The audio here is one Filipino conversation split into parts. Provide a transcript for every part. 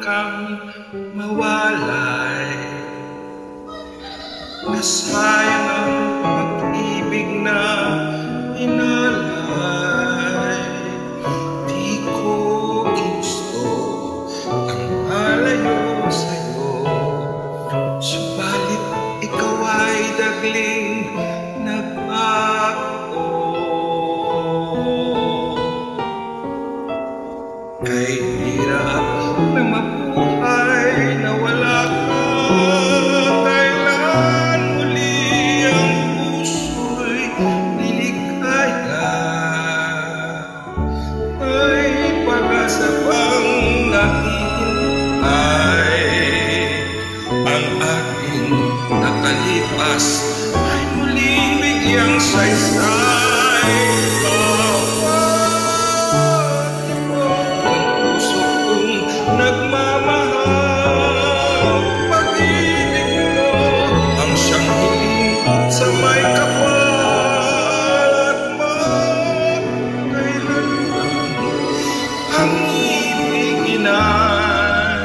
kang mawalay. Nasayang ang pag-ibig na inalay. Di ko gusto ang malayo sa'yo, subalit ikaw ay dagling nagbago. Kay hirap na mabuhay na wala ka, kailan muli ang puso'y niligaya. May pag-asa bang naghihintay, ang ating nakalipas ay muling bigyang saysay. Sa may kapal at magkailanman ang ibigin ay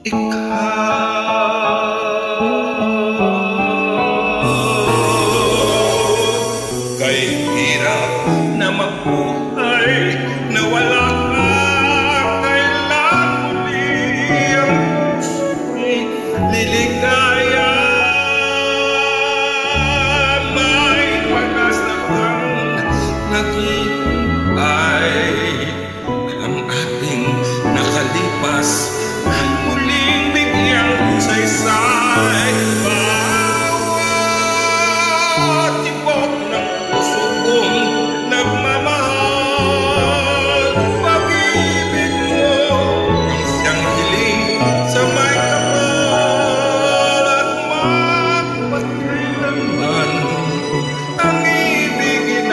ikaw. Kay hirap na mabuhay na wala ka, kailan muli ang puso'y liligaya. Naghihintay, ang ating nakalipas ay muling bigyang saysay. Bawat tibok ng puso kong nagmamahal, pag-ibig mo ang siyang hiling sa may kapal at magpakailanman ang ibigin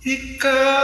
ikaw.